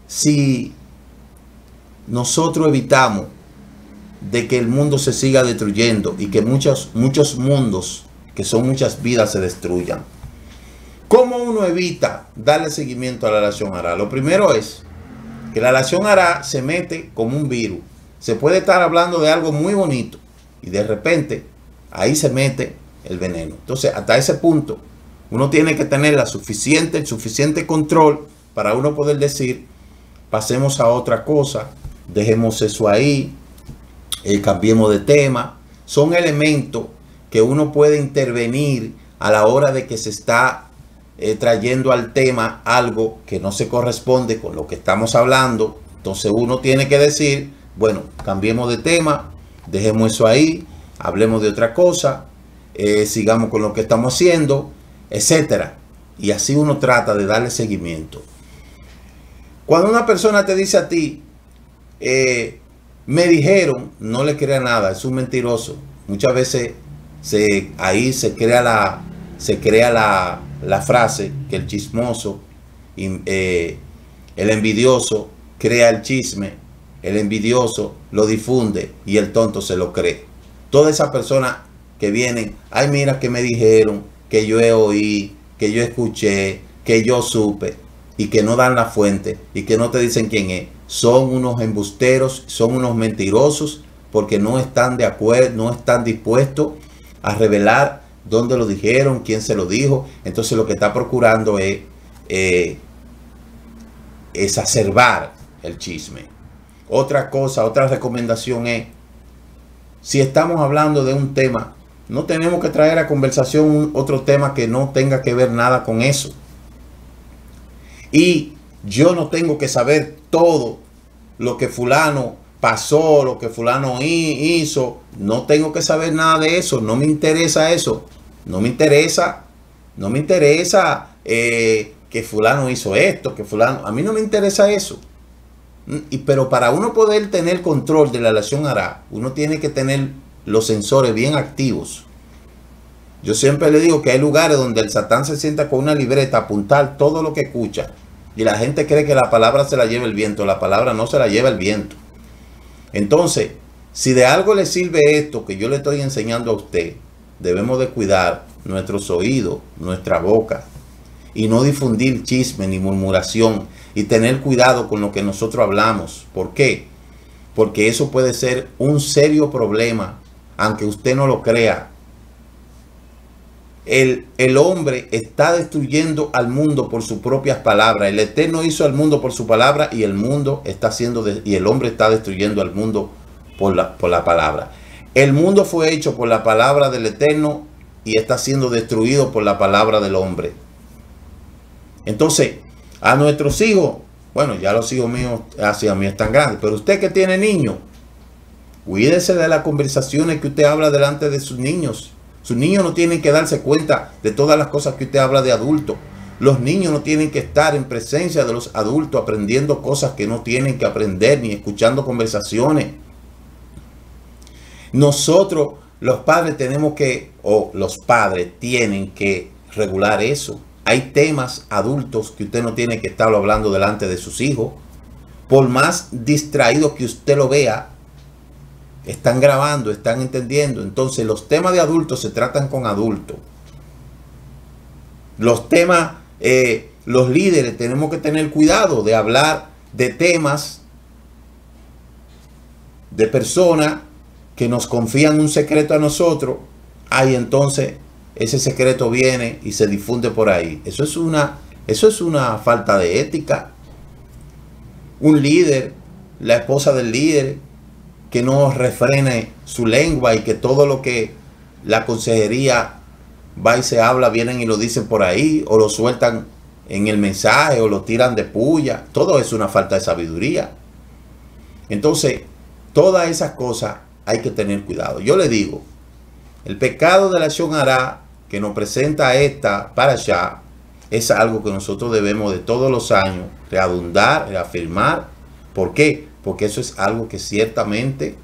si nosotros evitamos de que el mundo se siga destruyendo y que muchos mundos, que son muchas vidas, se destruyan. ¿Cómo uno evita darle seguimiento a la lashon hara? Lo primero es que la lashon hara se mete como un virus. Se puede estar hablando de algo muy bonito y de repente ahí se mete el veneno. Entonces, hasta ese punto, uno tiene que tener el suficiente control para uno poder decir, pasemos a otra cosa, dejemos eso ahí, cambiemos de tema. Son elementos que uno puede intervenir a la hora de que se está trayendo al tema algo que no se corresponde con lo que estamos hablando. Entonces uno tiene que decir, bueno, cambiemos de tema, dejemos eso ahí, hablemos de otra cosa, sigamos con lo que estamos haciendo, etcétera. Y así uno trata de darle seguimiento. Cuando una persona te dice a ti, me dijeron, no le crea nada, es un mentiroso. Muchas veces ahí se crea la frase que el chismoso, el envidioso crea el chisme, el envidioso lo difunde y el tonto se lo cree. Todas esas personas que vienen, ay, mira que me dijeron, que yo oí, que yo escuché, que yo supe, y que no dan la fuente y que no te dicen quién es, son unos embusteros, son unos mentirosos, porque no están de acuerdo, no están dispuestos a revelar dónde lo dijeron, quién se lo dijo. Entonces lo que está procurando es exacerbar el chisme. Otra cosa, otra recomendación es, si estamos hablando de un tema, no tenemos que traer a conversación otro tema que no tenga que ver nada con eso. Y yo no tengo que saber todo lo que fulano pasó, lo que fulano hizo. No tengo que saber nada de eso. No me interesa eso. No me interesa que fulano hizo esto, que fulano. A mí no me interesa eso. Pero para uno poder tener control de la lashon hara, uno tiene que tener los sensores bien activos. Yo siempre le digo que hay lugares donde el Satán se sienta con una libreta a apuntar todo lo que escucha. Y la gente cree que la palabra se la lleva el viento. La palabra no se la lleva el viento. Entonces, si de algo le sirve esto que yo le estoy enseñando a usted, debemos de cuidar nuestros oídos, nuestra boca, y no difundir chisme ni murmuración, y tener cuidado con lo que nosotros hablamos. ¿Por qué? Porque eso puede ser un serio problema, aunque usted no lo crea. El hombre está destruyendo al mundo por sus propias palabras. El Eterno hizo al mundo por su palabra, y el mundo está y el hombre está destruyendo al mundo por la palabra. El mundo fue hecho por la palabra del Eterno y está siendo destruido por la palabra del hombre. Entonces, a nuestros hijos, bueno, ya los hijos míos hacia mí están grandes, pero usted que tiene niños, cuídese de las conversaciones que usted habla delante de sus niños. Sus niños no tienen que darse cuenta de todas las cosas que usted habla de adulto. Los niños no tienen que estar en presencia de los adultos aprendiendo cosas que no tienen que aprender, ni escuchando conversaciones. Nosotros, los padres, los padres tienen que regular eso. Hay temas adultos que usted no tiene que estarlo hablando delante de sus hijos. Por más distraído que usted lo vea, están grabando, están entendiendo. Entonces los temas de adultos se tratan con adultos. Los temas, los líderes tenemos que tener cuidado de hablar de temas de personas que nos confían un secreto a nosotros. Ahí entonces ese secreto viene y se difunde por ahí. Eso es una falta de ética. Un líder, la esposa del líder, que no refrene su lengua y que todo lo que la consejería va y se habla, vienen y lo dicen por ahí, o lo sueltan en el mensaje, o lo tiran de puya. Todo es una falta de sabiduría. Entonces, todas esas cosas hay que tener cuidado. Yo le digo, el pecado de la lashon hara que nos presenta esta parashá es algo que nosotros debemos de todos los años reabundar, reafirmar. ¿Por qué? Porque eso es algo que ciertamente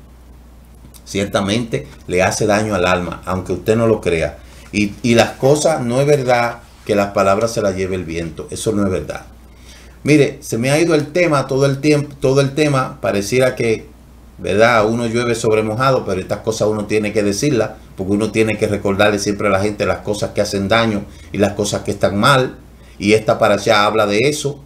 le hace daño al alma, aunque usted no lo crea. Y las cosas, no es verdad que las palabras se las lleve el viento. Eso no es verdad. Mire, se me ha ido el tema, todo el tema. Pareciera que ¿verdad? Uno llueve sobre mojado, pero estas cosas uno tiene que decirlas, porque uno tiene que recordarle siempre a la gente las cosas que hacen daño y las cosas que están mal. Y esta parashá habla de eso.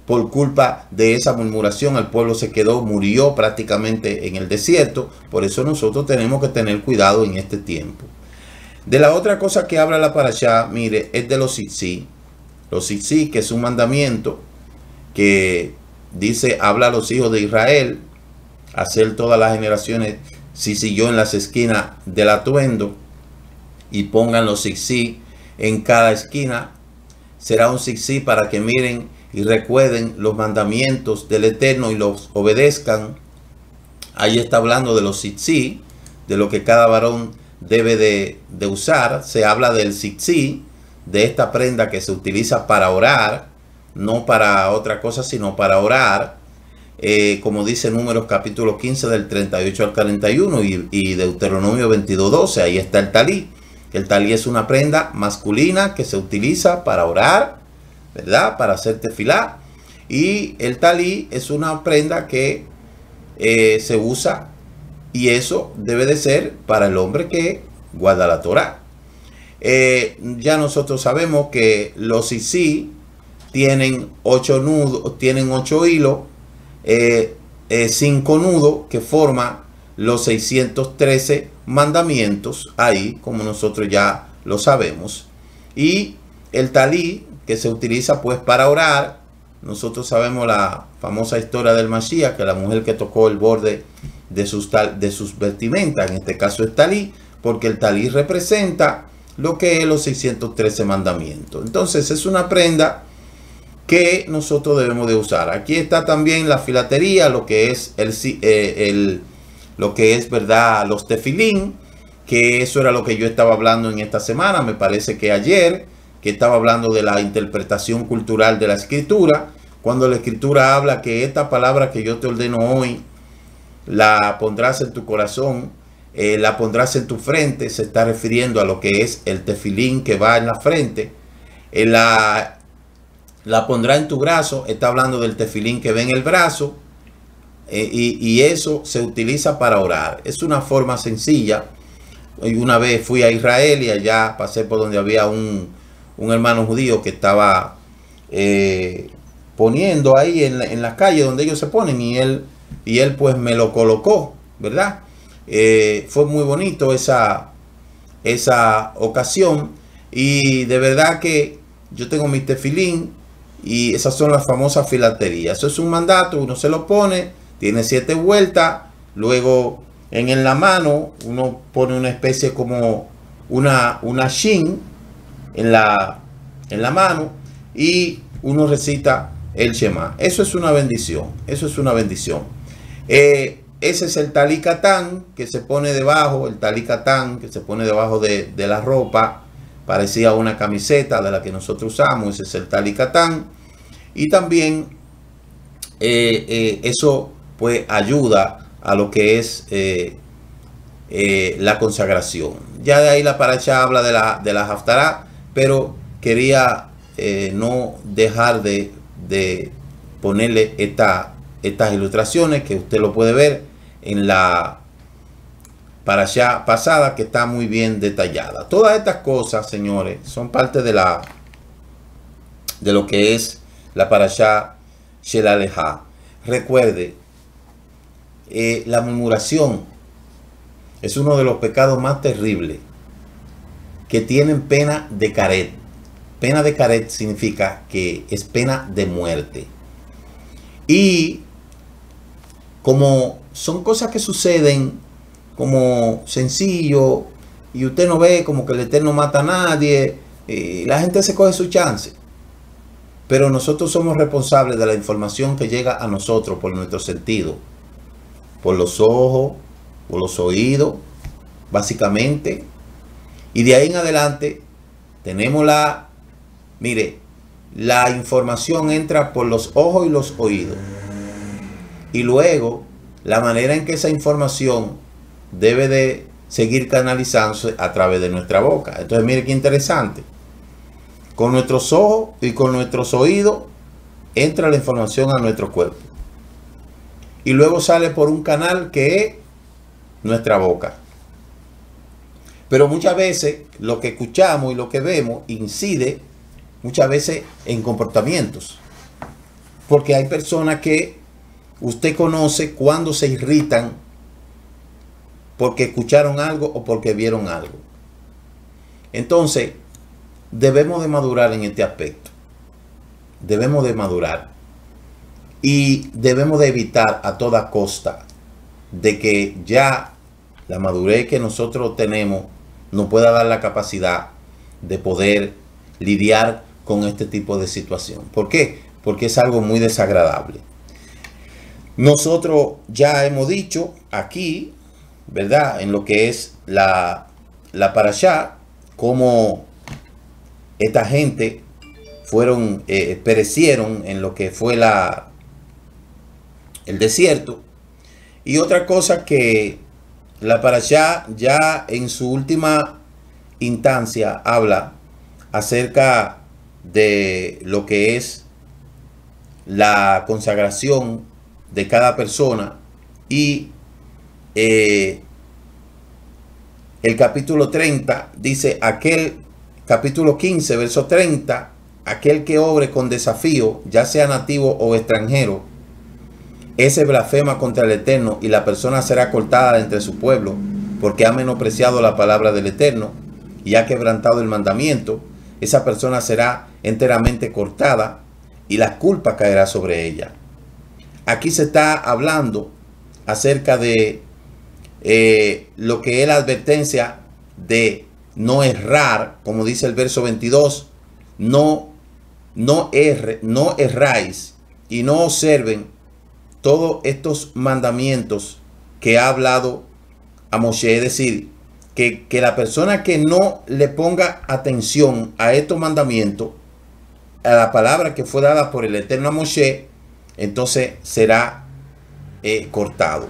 Por culpa de esa murmuración, el pueblo se quedó, murió prácticamente en el desierto. Por eso nosotros tenemos que tener cuidado en este tiempo. De la otra cosa que habla la parashá, mire, es de los tzitzit. Los tzitzit, que es un mandamiento que dice, habla a los hijos de Israel, hacer todas las generaciones tzitzit en las esquinas del atuendo, y pongan los tzitzit en cada esquina. Será un tzitzit para que miren y recuerden los mandamientos del Eterno y los obedezcan. Ahí está hablando de los tzitzit, de lo que cada varón debe de usar. Se habla del tzitzit, de esta prenda que se utiliza para orar, no para otra cosa, sino para orar. Como dice Números capítulo 15 del 38 al 41 y Deuteronomio 22:12, ahí está el talí. El talí es una prenda masculina que se utiliza para orar, ¿verdad? Para hacer tefilá. Y el talí es una prenda que se usa, y eso debe de ser para el hombre que guarda la Torá. Ya nosotros sabemos que los tzitzit tienen 8 nudos, tienen 8 hilos, 5 nudos que forman los 613 mandamientos, ahí como nosotros ya lo sabemos. Y el talí, que se utiliza pues para orar. Nosotros sabemos la famosa historia del Mashiach, que la mujer que tocó el borde de sus vestimentas, en este caso es talí, porque el talí representa lo que es los 613 mandamientos. Entonces es una prenda que nosotros debemos de usar. Aquí está también la filatería, lo que es lo que es, ¿verdad?, los tefilín, que eso era lo que yo estaba hablando en esta semana, me parece que ayer, que estaba hablando de la interpretación cultural de la escritura, cuando la escritura habla que esta palabra que yo te ordeno hoy, la pondrás en tu corazón, la pondrás en tu frente, se está refiriendo a lo que es el tefilín que va en la frente. La pondrá en tu brazo, está hablando del tefilín que va en el brazo, y eso se utiliza para orar. Es una forma sencilla. Y una vez fui a Israel y allá pasé por donde había un hermano judío que estaba poniendo ahí en la calle donde ellos se ponen, y él pues me lo colocó, ¿verdad? Fue muy bonito esa ocasión, y de verdad que yo tengo mi tefilín, y esas son las famosas filaterías. Eso es un mandato, uno se lo pone, tiene 7 vueltas, luego en la mano uno pone una especie como una shin en la mano, y uno recita el Shema. Eso es una bendición. Eso es una bendición. Ese es el talí katán que se pone debajo, el talí katán que se pone debajo de la ropa, parecía una camiseta de la que nosotros usamos. Ese es el talí katán. Y también eso pues ayuda a lo que es la consagración. Ya de ahí la parashá habla de la haftará, pero quería no dejar de ponerle estas ilustraciones, que usted lo puede ver en la parashá pasada, que está muy bien detallada. Todas estas cosas, señores, son parte de lo que es la parashá Shel Alejá. Recuerde, la murmuración es uno de los pecados más terribles que tienen pena de caret. Pena de caret significa que es pena de muerte. Y como son cosas que suceden como sencillo, y usted no ve como que el Eterno mata a nadie, y la gente se coge su chance. Pero nosotros somos responsables de la información que llega a nosotros por nuestro sentido, por los ojos, por los oídos, básicamente. Y de ahí en adelante tenemos la información entra por los ojos y los oídos. Y luego la manera en que esa información debe de seguir canalizándose a través de nuestra boca. Entonces mire qué interesante. Con nuestros ojos y con nuestros oídos entra la información a nuestro cuerpo. y luego sale por un canal que es nuestra boca. Pero muchas veces lo que escuchamos y lo que vemos incide muchas veces en comportamientos. Porque hay personas que usted conoce cuando se irritan porque escucharon algo o porque vieron algo. Entonces, debemos de madurar en este aspecto. Debemos de madurar. Y debemos de evitar a toda costa de que ya la madurez que nosotros tenemos nos pueda dar la capacidad de poder lidiar con este tipo de situación. ¿Por qué? Porque es algo muy desagradable. Nosotros ya hemos dicho aquí, ¿verdad? En lo que es la parashá, cómo esta gente perecieron en lo que fue el desierto. Y otra cosa que la parashá ya en su última instancia habla acerca de lo que es la consagración de cada persona, y el capítulo 30 dice, capítulo 15 verso 30, aquel que obre con desafío, ya sea nativo o extranjero, ese blasfema contra el Eterno, y la persona será cortada de entre su pueblo, porque ha menospreciado la palabra del Eterno y ha quebrantado el mandamiento. Esa persona será enteramente cortada y la culpa caerá sobre ella. Aquí se está hablando acerca de lo que es la advertencia de no errar, como dice el verso 22, no erráis y no observen todos estos mandamientos que ha hablado a Moshe. Es decir, que la persona que no le ponga atención a estos mandamientos, a la palabra que fue dada por el Eterno a Moshe, entonces será cortado.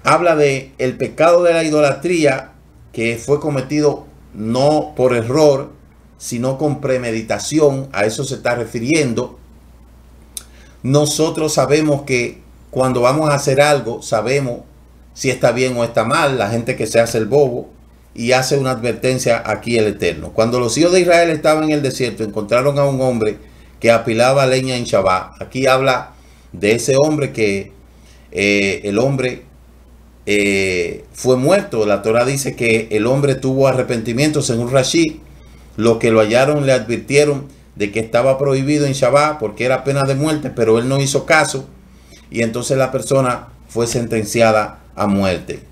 Habla de el pecado de la idolatría que fue cometido no por error, sino con premeditación. A eso se está refiriendo. Nosotros sabemos que cuando vamos a hacer algo, sabemos si está bien o está mal. La gente que se hace el bobo, y hace una advertencia aquí el Eterno. Cuando los hijos de Israel estaban en el desierto, encontraron a un hombre que apilaba leña en Shabbat. Aquí habla de ese hombre que el hombre fue muerto. La Torah dice que el hombre tuvo arrepentimiento, según Rashi. Los que lo hallaron le advirtieron de que estaba prohibido en Shabbat porque era pena de muerte, pero él no hizo caso, y entonces la persona fue sentenciada a muerte.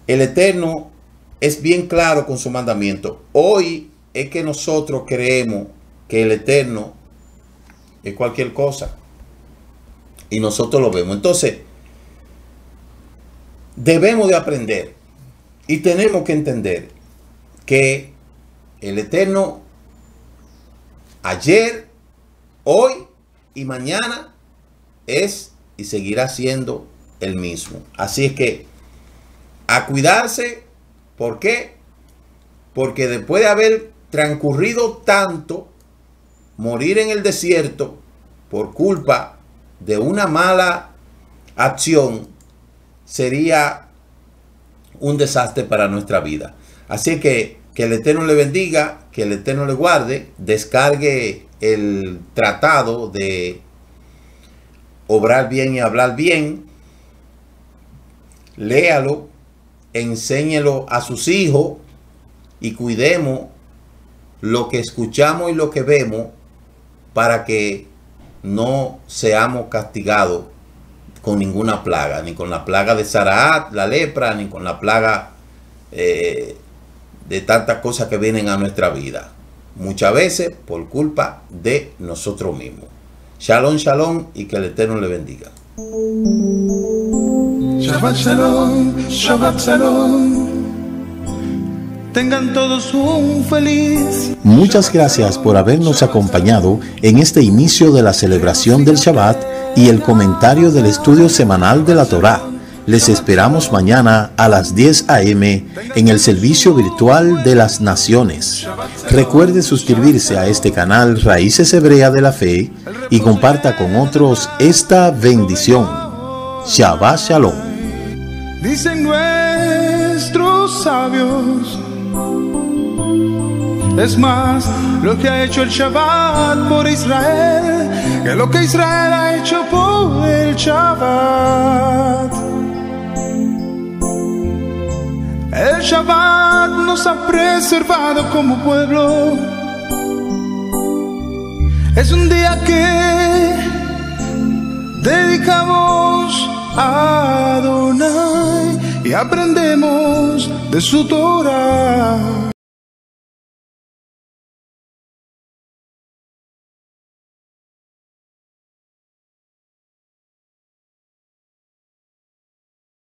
El Eterno es bien claro con su mandamiento. Hoy es que nosotros creemos que el Eterno es cualquier cosa, y nosotros lo vemos. Entonces, debemos de aprender y tenemos que entender que el Eterno ayer, hoy y mañana es y seguirá siendo el mismo. Así es que a cuidarse. ¿Por qué? Porque después de haber transcurrido tanto, morir en el desierto por culpa de una mala acción sería un desastre para nuestra vida. Así que el Eterno le bendiga, que el Eterno le guarde. Descargue el tratado de obrar bien y hablar bien. Léalo, enséñelo a sus hijos, y cuidemos lo que escuchamos y lo que vemos para que no seamos castigados con ninguna plaga, ni con la plaga de Zaraat, la lepra, ni con la plaga de tantas cosas que vienen a nuestra vida, muchas veces por culpa de nosotros mismos. Shalom, shalom, y que el Eterno le bendiga. Shabbat shalom, Shabbat shalom. Tengan todos un feliz. Muchas gracias por habernos acompañado en este inicio de la celebración del Shabbat y el comentario del estudio semanal de la Torá. Les esperamos mañana a las 10 a.m. en el servicio virtual de las Naciones. Recuerde suscribirse a este canal Raíces Hebreas de la Fe y comparta con otros esta bendición. Shabbat Shalom. Dicen nuestros sabios, es más lo que ha hecho el Shabbat por Israel que lo que Israel ha hecho por el Shabbat. El Shabbat nos ha preservado como pueblo. Es un día que dedicamos a Adonai y aprendemos de su Torah.